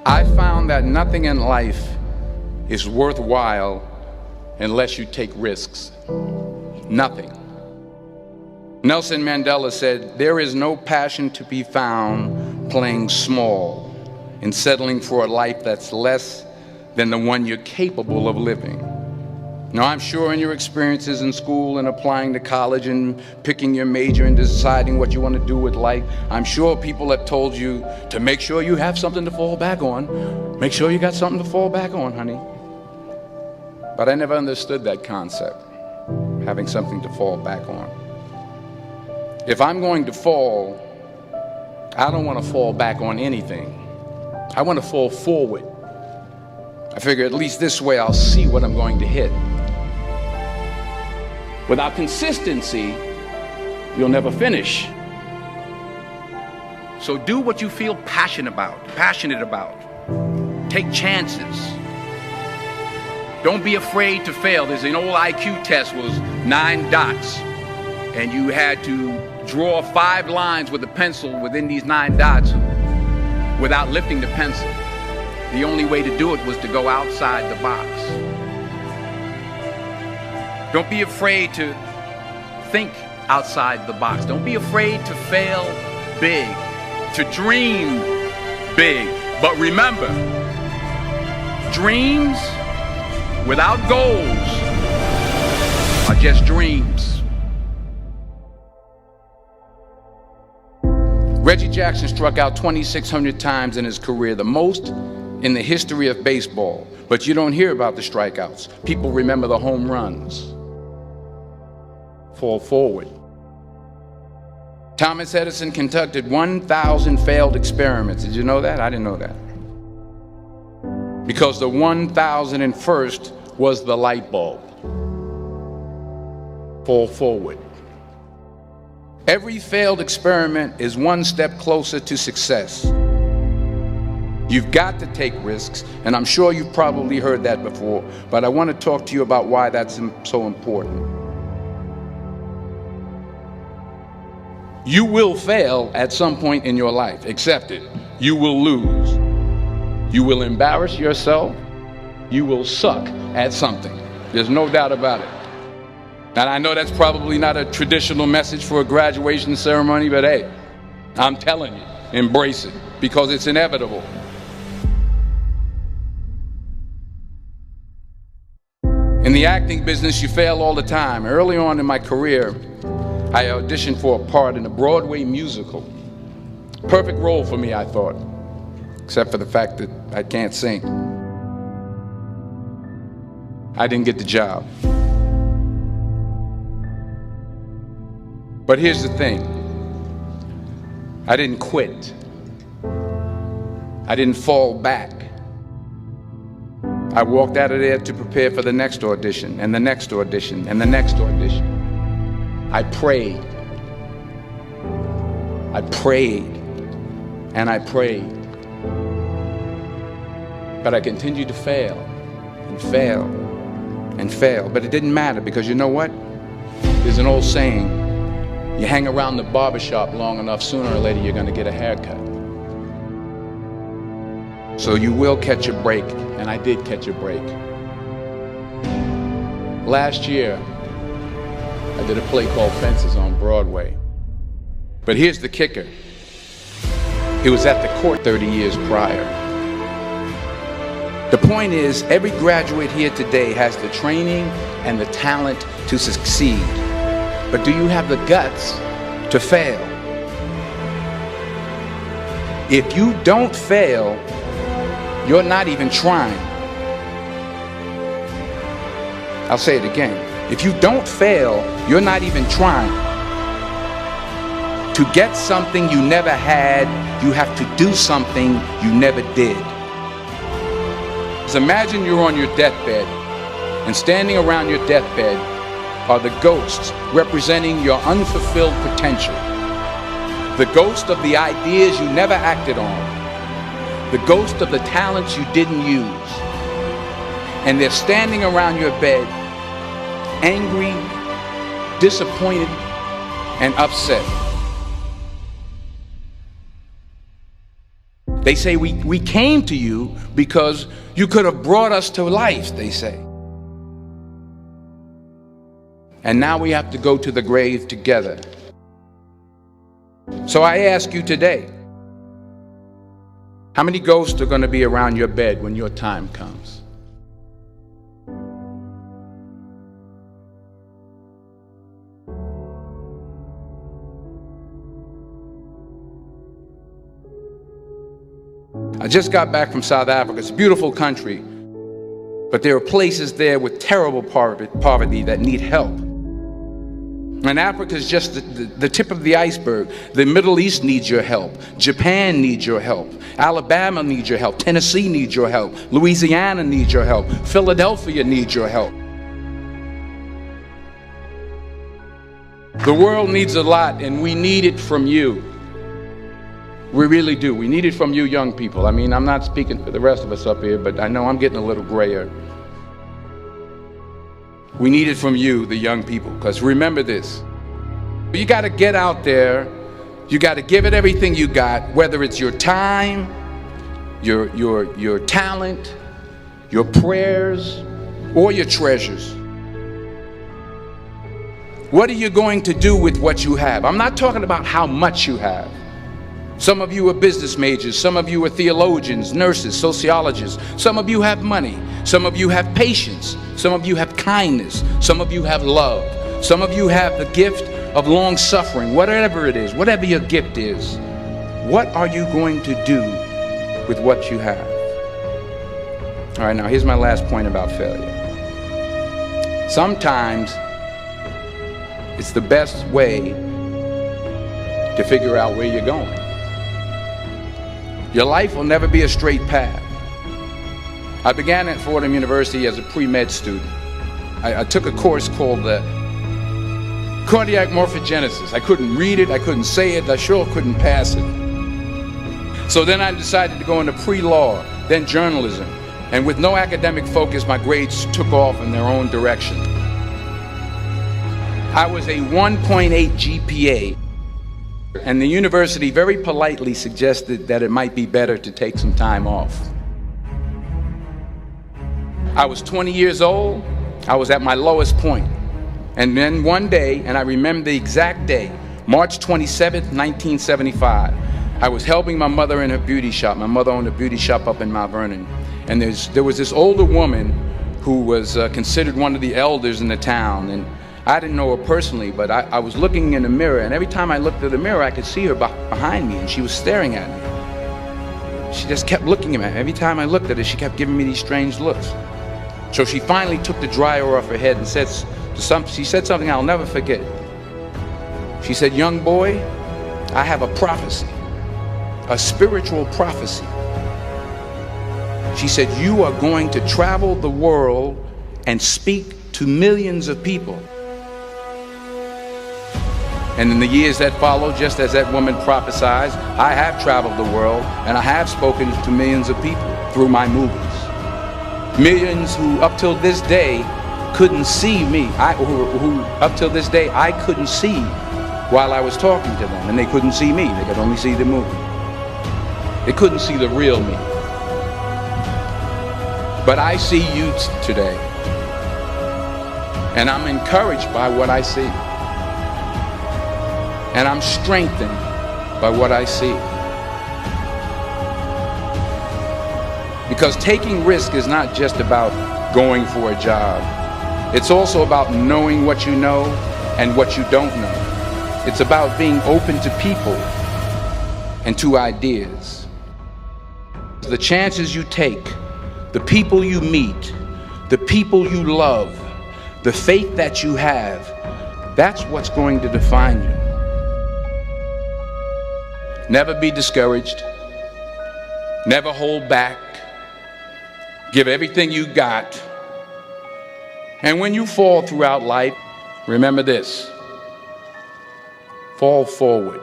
I found that nothing in life is worthwhile unless you take risks. Nothing. Nelson Mandela said, "There is no passion to be found playing small and settling for a life that's less than the one you're capable of living." Now, I'm sure in your experiences in school and applying to college and picking your major and deciding what you want to do with life, I'm sure people have told you to make sure you have something to fall back on. Make sure you got something to fall back on, honey. But I never understood that concept, having something to fall back on. If I'm going to fall, I don't want to fall back on anything. I want to fall forward. I figure at least this way I'll see what I'm going to hit. Without consistency, you'll never finish. So do what you feel passionate about. Take chances. Don't be afraid to fail. There's an old IQ test, was 9 dots, and you had to draw 5 lines with a pencil within these 9 dots without lifting the pencil. The only way to do it was to go outside the box. Don't be afraid to think outside the box. Don't be afraid to fail big, to dream big. But remember, dreams without goals are just dreams. Reggie Jackson struck out 2,600 times in his career, the most in the history of baseball. But you don't hear about the strikeouts. People remember the home runs. Fall forward. Thomas Edison conducted 1,000 failed experiments. Did you know that? I didn't know that. Because the 1,001st was the light bulb. Fall forward. Every failed experiment is one step closer to success. You've got to take risks, and I'm sure you've probably heard that before, but I want to talk to you about why that's so important. You will fail at some point in your life. Accept it. You will lose. You will embarrass yourself. You will suck at something. There's no doubt about it. And I know that's probably not a traditional message for a graduation ceremony, but hey, I'm telling you, embrace it, because it's inevitable. In the acting business, you fail all the time. Early on in my career, I auditioned for a part in a Broadway musical. Perfect role for me, I thought, except for the fact that I can't sing. I didn't get the job. But here's the thing. I didn't quit. I didn't fall back. I walked out of there to prepare for the next audition, and the next audition, and the next audition. I prayed. I prayed. And I prayed. But I continued to fail, and fail, and fail. But it didn't matter, because you know what? There's an old saying, you hang around the barbershop long enough, sooner or later you're going to get a haircut. So you will catch a break, and I did catch a break. Last year, I did a play called Fences on Broadway. But here's the kicker. It was at the court 30 years prior. The point is, every graduate here today has the training and the talent to succeed. But do you have the guts to fail? If you don't fail, you're not even trying. I'll say it again. If you don't fail, you're not even trying. To get something you never had, you have to do something you never did. So imagine you're on your deathbed, and standing around your deathbed are the ghosts representing your unfulfilled potential. The ghost of the ideas you never acted on. The ghost of the talents you didn't use. And they're standing around your bed, angry, disappointed, and upset. They say we came to you because you could have brought us to life, they say. And now we have to go to the grave together. So I ask you today, how many ghosts are going to be around your bed when your time comes? I just got back from South Africa. It's a beautiful country, but there are places there with terrible poverty that need help. And Africa is just the tip of the iceberg. The Middle East needs your help. Japan needs your help. Alabama needs your help. Tennessee needs your help. Louisiana needs your help. Philadelphia needs your help. The world needs a lot, and we need it from you. We really do. We need it from you young people. I mean, I'm not speaking for the rest of us up here, but I know I'm getting a little grayer. We need it from you, the young people, because remember this. You got to get out there. You got to give it everything you got, whether it's your time, your talent, your prayers, or your treasures. What are you going to do with what you have? I'm not talking about how much you have. Some of you are business majors, some of you are theologians, nurses, sociologists. Some of you have money, some of you have patience, some of you have kindness, some of you have love, some of you have the gift of long suffering. Whatever it is, whatever your gift is, what are you going to do with what you have? All right, now here's my last point about failure. Sometimes it's the best way to figure out where you're going. Your life will never be a straight path. I began at Fordham University as a pre-med student. I took a course called cardiac morphogenesis. I couldn't read it, I couldn't say it, I sure couldn't pass it. So then I decided to go into pre-law, then journalism. And with no academic focus, my grades took off in their own direction. I was a 1.8 GPA. And the university very politely suggested that it might be better to take some time off. I was 20 years old. I was at my lowest point. And then one day, and I remember the exact day, March 27th, 1975, I was helping my mother in her beauty shop. My mother owned a beauty shop up in Mount Vernon. And there was this older woman who was considered one of the elders in the town. And I didn't know her personally, but I was looking in the mirror, and every time I looked at the mirror, I could see her behind me, and she was staring at me. She just kept looking at me. Every time I looked at her, she kept giving me these strange looks. So she finally took the dryer off her head and she said something I'll never forget. She said, "Young boy, I have a prophecy, a spiritual prophecy." She said, "You are going to travel the world and speak to millions of people." And in the years that followed, just as that woman prophesied, I have traveled the world and I have spoken to millions of people through my movies. Millions who up till this day couldn't see me, who up till this day I couldn't see while I was talking to them, and they couldn't see me, they could only see the movie. They couldn't see the real me. But I see you today, and I'm encouraged by what I see. And I'm strengthened by what I see. Because taking risk is not just about going for a job. It's also about knowing what you know and what you don't know. It's about being open to people and to ideas. The chances you take, the people you meet, the people you love, the faith that you have, that's what's going to define you. Never be discouraged. Never hold back. Give everything you got. And when you fall throughout life, remember this: fall forward.